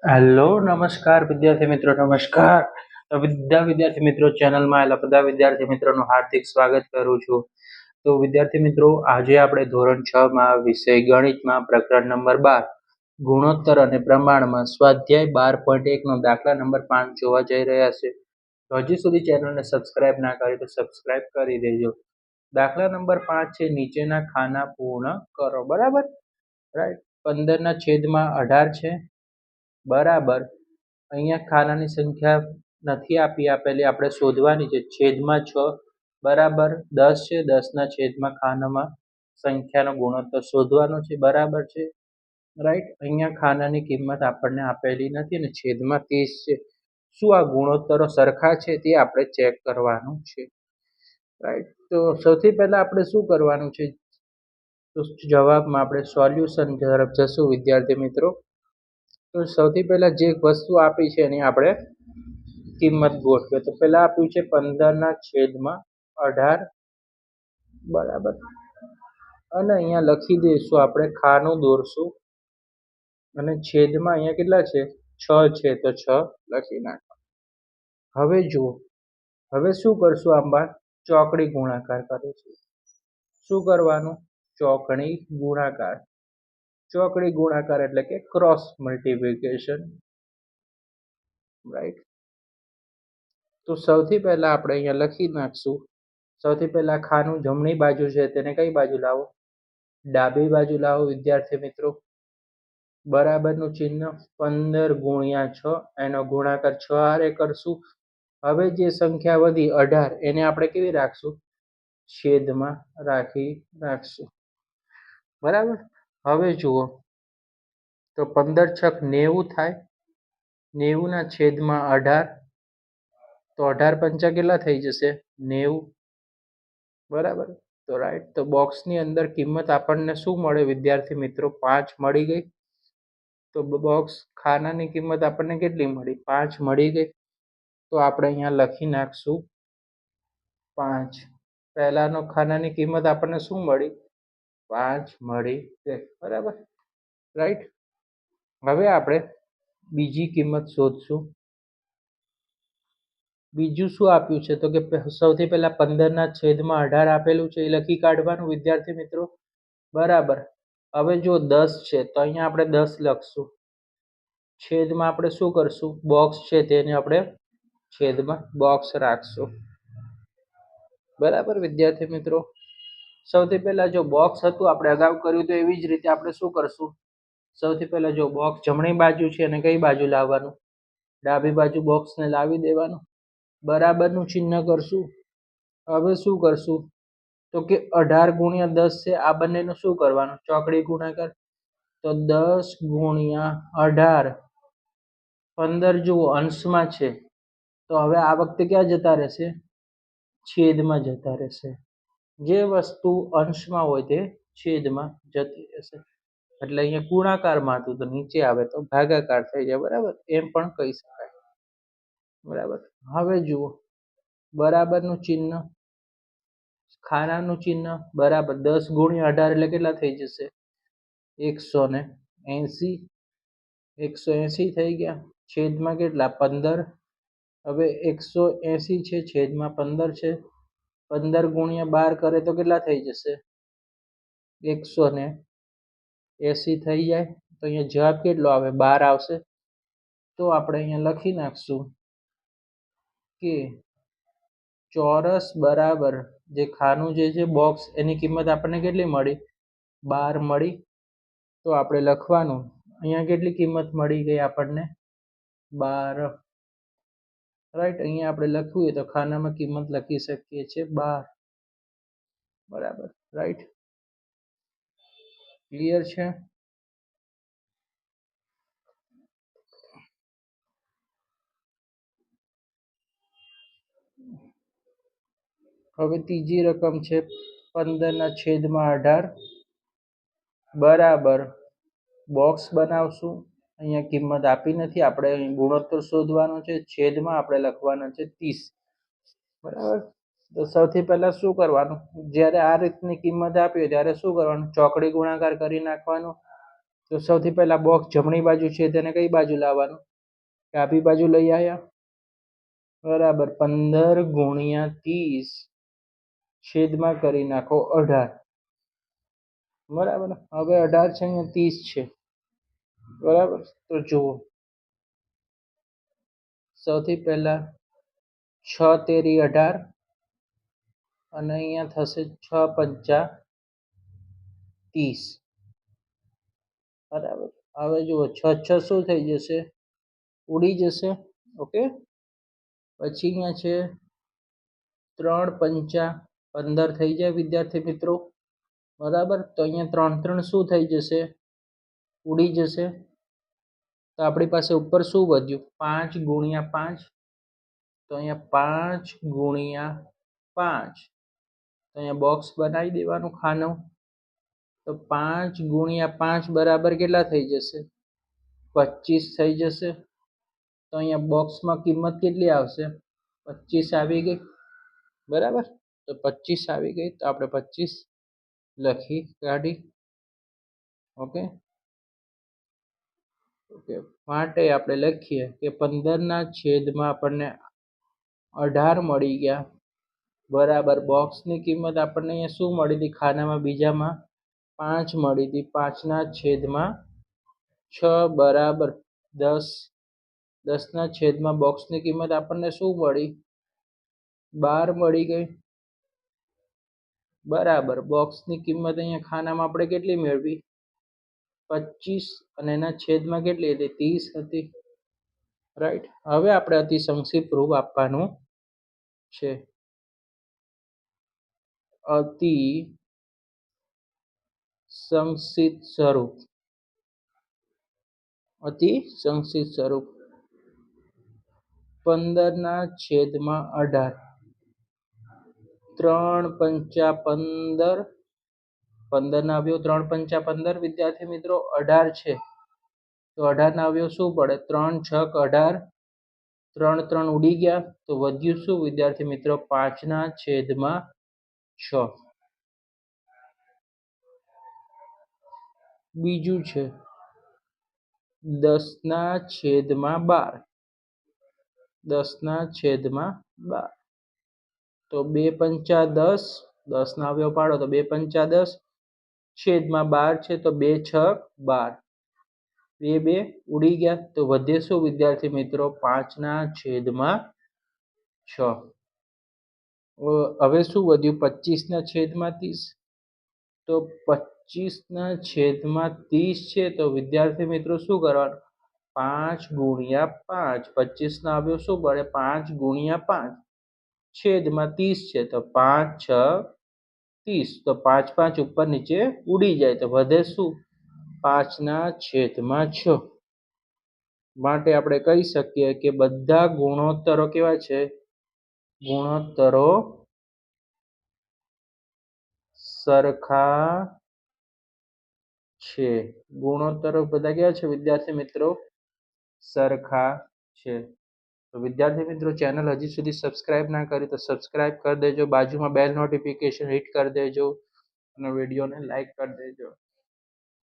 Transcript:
Hello નમસ્કાર વિદ્યાર્થી મિત્રો નમસ્કાર. તો વિદ્યાર્થી મિત્રો ચેનલમાં આવેલા બધા વિદ્યાર્થી મિત્રોનું હાર્દિક સ્વાગત કરું છું. તો વિદ્યાર્થી મિત્રો આજે આપણે ધોરણ 6 માં વિષય ગણિતમાં પ્રકરણ નંબર 12 ગુણોત્તર અને પ્રમાણમાં સ્વાધ્યાય 12.1 નો દાખલા નંબર 5 જોવા જઈ રહ્યા છે. તો હજી સુધી ચેનલને સબસ્ક્રાઇબ ના કરી તો સબસ્ક્રાઇબ કરી દેજો. દાખલા નંબર 5 છે નીચેના ખાના પૂર્ણ કરો. બરાબર, રાઈટ. 15/18 છે. બરાબર, અહીંયા ખાનાની સંખ્યા નથી આપેલી, આપણે શોધવાની છે. છેદમાં 6 બરાબર 10 છે. 10ના છેદમાં ખાનામાં સંખ્યાનો ગુણોત્તર શોધવાનો છે. બરાબર છે, રાઈટ. અહીંયા ખાનાની કિંમત આપણને આપેલી નથી અને છેદમાં 30 છે. શું આ ગુણોત્તરો સરખા છે તે આપણે ચેક કરવાનું છે, રાઈટ. તો સૌથી પહેલા આપણે શું કરવાનું છે, તો જવાબમાં આપણે સોલ્યુશન તરફ જશું વિદ્યાર્થી મિત્રો. તો સૌથી પહેલા જે વસ્તુ આપી છે એની આપણે કિંમત ગોઠવીએ. તો પહેલા આપ્યું છે 15/18 બરાબર, અને અહીંયા લખી દઈશું આપણે ખાનું દોરશું અને છેદમાં અહીંયા કેટલા છે 6 છે તો 6 લખી નાખો. હવે જુઓ, હવે શું કરશું, આમાં ચોકડી ગુણાકાર કરીશું. શું કરવાનું, ચોકડી ગુણાકાર. ચોકડી ગુણાકાર એટલે કે ક્રોસ મલ્ટિપ્લિકેશન, રાઈટ. તો સૌથી પહેલા આપણે અહીંયા લખી નાખશું. સૌથી પહેલા ખાનું જમણી બાજુ છે તેને કઈ બાજુ લાવો, ડાબી બાજુ લાવો વિદ્યાર્થી મિત્રો. બરાબરનું ચિહ્ન 15 × 6 એનો ગુણાકાર 6 હારે કરશું. હવે જે સંખ્યા વધી 18 એને આપણે કેવી રાખશું, છેદમાં રાખશું. બરાબર. હવે જુઓ, તો 15 × 6 90 થાય. 90ના છેદમાં 18, તો 18 × 5 કેટલા થઈ જશે 90. બરાબર, તો રાઈટ. તો બોક્સની અંદર કિંમત આપણને શું મળે વિદ્યાર્થી મિત્રો, 5 મળી ગઈ. તો બોક્સ ખાનાની કિંમત આપણને કેટલી મળી, 5 મળી ગઈ. તો આપણે અહીંયા લખી નાખશું 5. પહેલાનો ખાનાની કિંમત આપણને શું મળી, 5 મળી ગઈ. બરાબર, રાઈટ. હવે આપણે બીજી કિંમત શોધશું. બીજું શું આપ્યું છે, તો કે સૌથી પહેલા 15/18 આપેલું છે એ લખી કાઢવાનું વિદ્યાર્થી મિત્રો. બરાબર. હવે જો 10 છે તો અહીંયા આપણે 10 લખશું. છેદમાં આપણે શું કરશું, બોક્સ છે તેને આપણે છેદમાં બોક્સ રાખશું. બરાબર વિદ્યાર્થી મિત્રો. સૌથી પહેલા જો બોક્સ હતું આપણે અગાઉ કર્યું તો એવી જ રીતે આપણે શું કરશું, સૌથી પહેલા જો બોક્સ જમણી બાજુ છે અને કઈ બાજુ લાવવાનું, ડાબી બાજુ બોક્સને લાવી દેવાનું. બરાબરનું ચિહ્ન કરશું. હવે શું કરશું, તો કે 18 × 10 છે, આ બંનેનું શું કરવાનું, ચોકડી ગુણાકાર. તો 10 × 18, 15 જુઓ અંશમાં છે તો હવે આ વખતે ક્યાં જતા રહેશે, છેદમાં જતા રહેશે. જે વસ્તુ અંશમાં હોય તે છેદમાં જતી રહેશે. એટલે અહીંયા ગુણાકારમાં હતું તો નીચે આવે તો ભાગાકાર થઈ જાય. બરાબર, એમ પણ કહી શકાય. બરાબર. હવે જુઓ, બરાબરનું ચિહ્ન, ખાનાનું ચિહ્ન. બરાબર, 10 × 18 એટલે કેટલા થઈ જશે, 180. 180 થઈ ગયા. છેદમાં કેટલા, 15. હવે 180 છે, છેદમાં 15 છે. 15 × 12 કરે તો કેટલા થઈ જશે, 180 થઈ જાય. તો અહીંયા જવાબ કેટલો આવે, 12 આવશે. તો આપણે અહીંયા લખી નાખશું કે ચોરસ બરાબર જે ખાનું જે છે બોક્સ એની કિંમત આપણને કેટલી મળી, 12 મળી. તો આપણે લખવાનું અહીંયા કેટલી કિંમત મળી ગઈ આપણને, 12. રાઈટ. અહીંયા આપણે લખવું હોય તો ખાનામાં કિંમત લખી શકીએ છીએ 12. બરાબર, રાઈટ. ક્લિયર છે. હવે ત્રીજી રકમ છે 15/18 બરાબર, બોક્સ બનાવશું. અહીંયા કિંમત આપી નથી, આપણે અહીં ગુણોત્તર શોધવાનો છે. છેદમાં આપણે લખવાના છે 30. બરાબર. તો સૌથી પહેલા શું કરવાનું, જ્યારે આ રીતની કિંમત આપી હોય ત્યારે શું કરવાનું, ચોકડી ગુણાકાર કરી નાખવાનું. તો સૌથી પહેલા બોક્સ જમણી બાજુ છે તેને કઈ બાજુ લાવવાનું? ડાબી બાજુ લઈ આવ્યા. બરાબર. 15 ગુણ્યા 30 છેદમાં કરી નાખો 18. બરાબર. હવે 18 છે, અહીંયા 30 છે. બરાબર. તો જુઓ, સૌથી પહેલા 6 તેરી 18 અને અહીંયા થશે 6 પંચા 30. બરાબર. હવે જુઓ 6 6 શું થઈ જશે? ઉડી જશે. ઓકે. પછી અહીંયા છે 3 પંચા 15 થઈ જાય વિદ્યાર્થી મિત્રો. બરાબર. તો અહીંયા 3 3 શું થઈ જશે? ઉડી જશે. તો આપણી પાસે ઉપર શું વધ્યું? 5 ગુણ્યા 5. તો અહીંયા 5 ગુણ્યા 5. તો અહીંયા બોક્સ બનાવી દેવાનું ખાનું. તો 5 ગુણ્યા 5 બરાબર કેટલા થઈ જશે? 25 થઈ જશે. તો અહીંયા બોક્સમાં કિંમત કેટલી આવશે? 25 આવી ગઈ. બરાબર. તો 25 આવી ગઈ. તો આપણે 25 લખી કાઢી. ઓકે. ઓકે. માટે આપણે લખીએ કે 15 છેદમાં આપણને 18 મળી ગયા. બરાબર. બોક્સની કિંમત આપણને અહીંયા શું મળી હતી? ખાનામાં બીજામાં 5 મળી હતી. 5 છેદમાં 6 બરાબર 10. 10 છેદમાં બોક્સની કિંમત આપણને શું મળી? 12 મળી ગઈ. બરાબર. બોક્સની કિંમત અહીંયા ખાનામાં આપણે કેટલી મેળવી? 25 અને એના છેદમાં કેટલી હતી? 30 હતી. રાઈટ. હવે આપણે અતિ સંક્ષિપ્ત રૂપ આપવાનું છે. અતિ સંક્ષિપ્ત સ્વરૂપ. અતિ સંક્ષિપ્ત સ્વરૂપ 15 છેદમાં 18. 3 પંચા 15. 15 ના અવયવ 3 પંચા 15 વિદ્યાર્થી મિત્રો. 18 છે તો 18 ના અવયવ શું પડે? 3 છક 18. 3 3 ઉડી ગયા. તો વધ્યું શું વિદ્યાર્થી મિત્રો? 5 છેદમાં 6. બીજું છે 10 છેદમાં 12. 10 છેદમાં 12. તો 2 પંચા 10. 10 ના અવયવ પાડો તો 2 પંચા 10 છેદમાં 12 છે તો 2 છક 12. 2 2 ઉડી ગયા. તો વધે શું વિદ્યાર્થી મિત્રો? 5 છેદમાં 6. હવે શું વધ્યું? 25 છેદમાં 30. તો 25 છેદમાં 30 છે તો વિદ્યાર્થી મિત્રો શું કરવાનું? 5 ગુણ્યા 5. 25 ના અવયવ શું પડે? 5 ગુણ્યા 5 છેદમાં 30 છે તો 5 6 30. તો 5 5 ઉપર નીચે ઉડી જાય તો વધે શું? 5 છેદમાં 6. માટે આપણે કહી શકીએ કે બધા ગુણોત્તરો કેવા છે? ગુણોત્તરો સરખા છે. ગુણોત્તરો બધા કેવા છે વિદ્યાર્થી મિત્રો? સરખા છે. તો વિદ્યાર્થી મિત્રો, ચેનલ હજી સુધી સબસ્ક્રાઇબ ના કરી તો સબસ્ક્રાઇબ કરી દેજો. બાજુમાં બેલ નોટિફિકેશન હિટ કરી દેજો અને વિડીયોને લાઈક કરી દેજો.